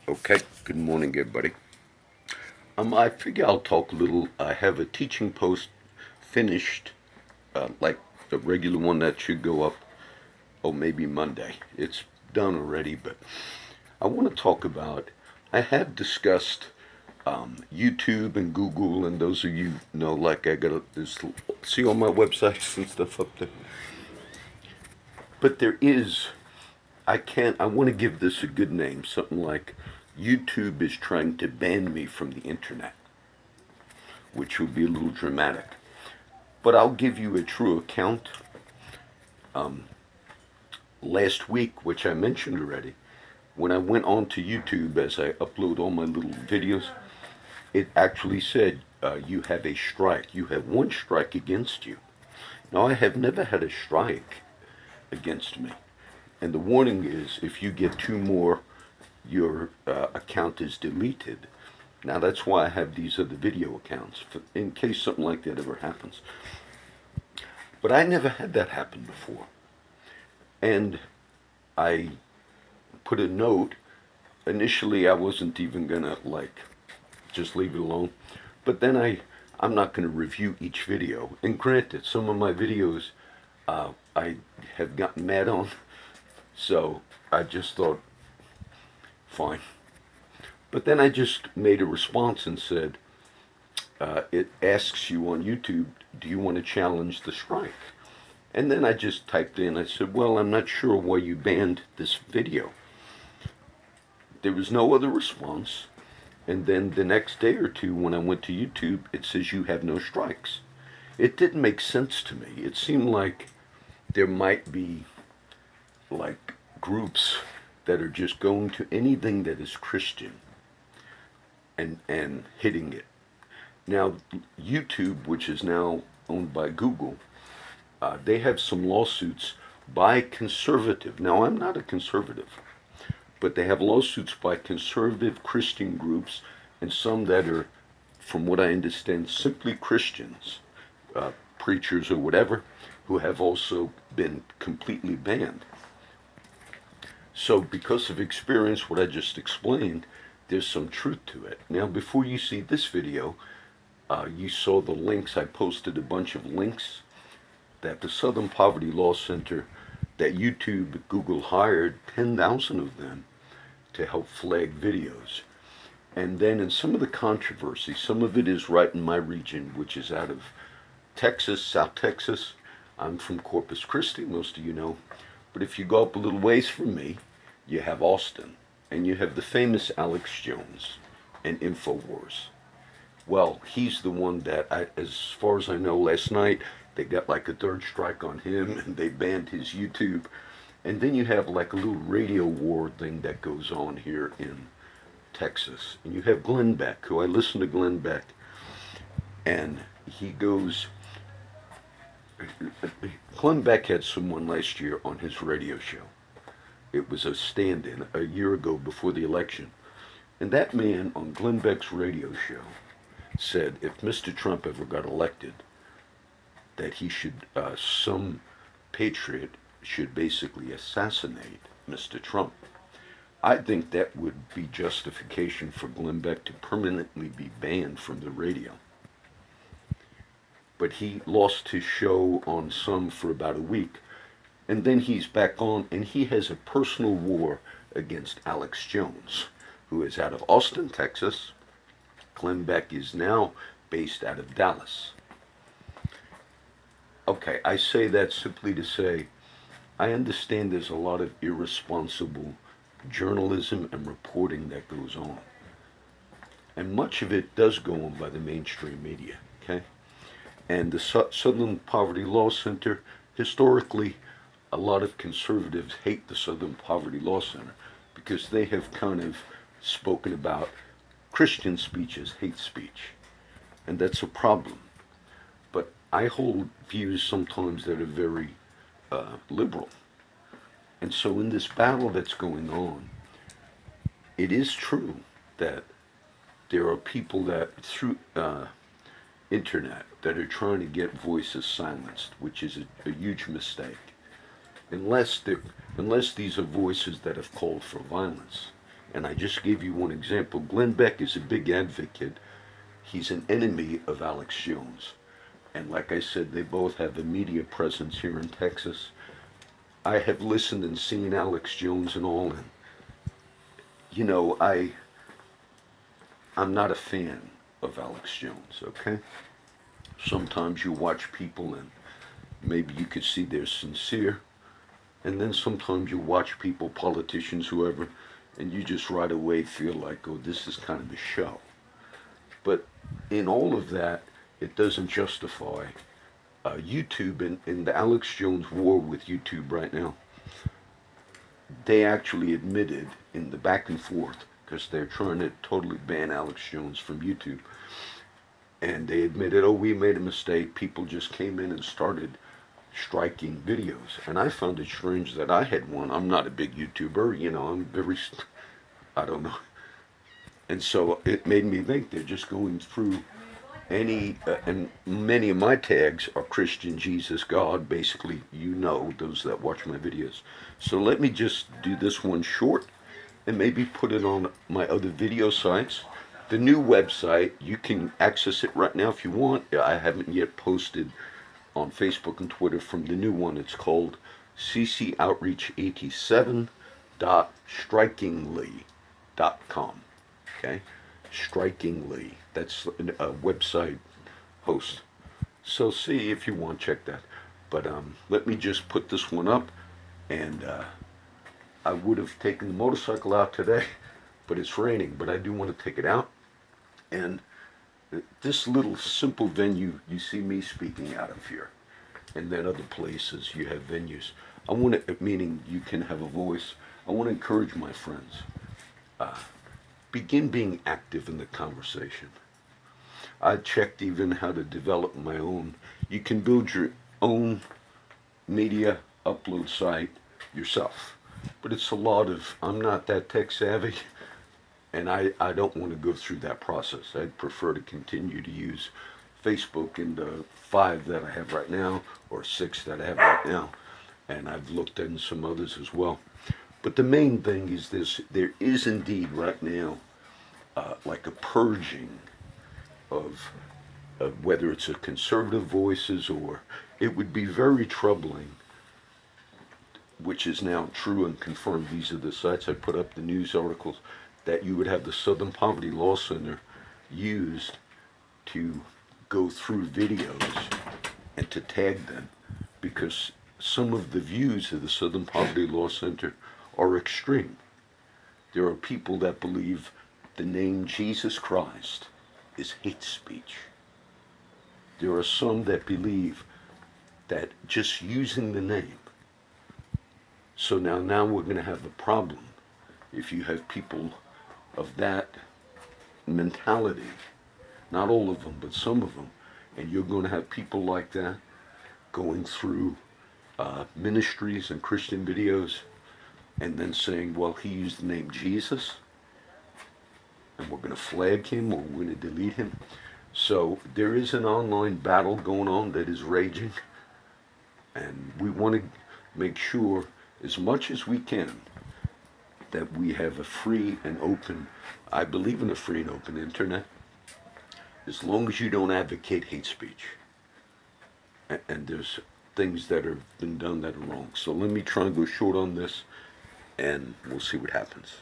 Okay, good morning, everybody. I figure I'll talk a little. I have a teaching post finished, like the regular one that should go up, oh, maybe Monday. It's done already, but I want to talk about. I have discussed YouTube and Google, and those of you know, like I got this, see all my websites and stuff up there. But there is, I want to give this a good name, something like YouTube is trying to ban me from the internet, which would be a little dramatic. But I'll give you a true account. Last week, which I mentioned already, when I went on to YouTube as I upload all my little videos, it actually said, you have a strike. You have one strike against you. Now, I have never had a strike against me. And the warning is if you get two more, your account is deleted. Now, that's why I have these other video accounts, in case something like that ever happens. But I never had that happen before. And I put a note. Initially, I wasn't even going to, just leave it alone. But then I'm not going to review each video. And granted, some of my videos I have gotten mad on. So I just thought, fine. But then I just made a response and said, it asks you on YouTube, do you want to challenge the strike? And then I just typed in, I said, well, I'm not sure why you banned this video. There was no other response. And then the next day or two, when I went to YouTube, it says you have no strikes. It didn't make sense to me. It seemed like there might be groups that are just going to anything that is Christian and hitting it. Now, YouTube, which is now owned by Google, they have some lawsuits by conservative. Now, I'm not a conservative, but they have lawsuits by conservative Christian groups and some that are, from what I understand, simply Christians, preachers or whatever, who have also been completely banned. So because of experience, what I just explained, there's some truth to it. Now, before you see this video, you saw the links. I posted a bunch of links that the Southern Poverty Law Center, that YouTube, Google hired 10,000 of them to help flag videos. And then in some of the controversy, some of it is right in my region, which is out of Texas, South Texas. I'm from Corpus Christi, most of you know. But if you go up a little ways from me, you have Austin, and you have the famous Alex Jones and InfoWars. Well, he's the one that, as far as I know, last night, they got a third strike on him, and they banned his YouTube. And then you have a little radio war thing that goes on here in Texas. And you have Glenn Beck, who I listen to Glenn Beck, and he goes, Glenn Beck had someone last year on his radio show. It was a stand-in a year ago before the election. And that man on Glenn Beck's radio show said if Mr. Trump ever got elected, that he should, some patriot should basically assassinate Mr. Trump. I think that would be justification for Glenn Beck to permanently be banned from the radio. But he lost his show on some for about a week, and then he's back on, and he has a personal war against Alex Jones, who is out of Austin, Texas. Glenn Beck is now based out of Dallas. Okay, I say that simply to say, I understand there's a lot of irresponsible journalism and reporting that goes on. And much of it does go on by the mainstream media, okay? And the Southern Poverty Law Center, historically, a lot of conservatives hate the Southern Poverty Law Center because they have kind of spoken about Christian speech as hate speech. And that's a problem. But I hold views sometimes that are very liberal. And so in this battle that's going on, it is true that there are people that through internet that are trying to get voices silenced, which is a huge mistake. Unless these are voices that have called for violence. And I just gave you one example. Glenn Beck is a big advocate. He's an enemy of Alex Jones. And like I said, they both have a media presence here in Texas. I have listened and seen Alex Jones and all, and you know, I'm not a fan of Alex Jones, okay? Sometimes you watch people and maybe you could see they're sincere, and then sometimes you watch people, politicians, whoever, and you just right away feel like, oh, this is kind of a show. But in all of that, it doesn't justify YouTube and the Alex Jones war with YouTube right now. They actually admitted in the back and forth, because they're trying to totally ban Alex Jones from YouTube, and they admitted, oh, we made a mistake. People just came in and started striking videos. And I found it strange that I had one. I'm not a big YouTuber, you know, I'm very, I don't know. And so it made me think they're just going through and many of my tags are Christian, Jesus, God, basically, you know, those that watch my videos. So let me just do this one short and maybe put it on my other video sites. The new website, you can access it right now if you want. I haven't yet posted on Facebook and Twitter from the new one. It's called ccoutreach87.strikingly.com. Okay? Strikingly. That's a website host. So see if you want, check that. But let me just put this one up. And I would have taken the motorcycle out today, but it's raining. But I do want to take it out. And this little simple venue, you see me speaking out of here. And then other places, you have venues. I want to, meaning you can have a voice. I want to encourage my friends. Begin being active in the conversation. I checked even how to develop my own. You can build your own media upload site yourself. But it's a lot of, I'm not that tech savvy, and I don't want to go through that process. I'd prefer to continue to use Facebook and the 5 that I have right now, or 6 that I have right now. And I've looked into some others as well. But the main thing is this, there is indeed right now like a purging of whether it's a conservative voices, or it would be very troubling, which is now true and confirmed. These are the sites I put up, the news articles, that you would have the Southern Poverty Law Center used to go through videos and to tag them, because some of the views of the Southern Poverty Law Center are extreme. There are people that believe the name Jesus Christ is hate speech. There are some that believe that just using the name. So now we're going to have a problem if you have people of that mentality. Not all of them, but some of them. And you're going to have people like that going through ministries and Christian videos and then saying, well, he used the name Jesus, and we're going to flag him or we're going to delete him. So there is an online battle going on that is raging, and we want to make sure as much as we can that we have a free and open, I believe in a free and open internet, as long as you don't advocate hate speech. And there's things that have been done that are wrong. So let me try and go short on this, and we'll see what happens.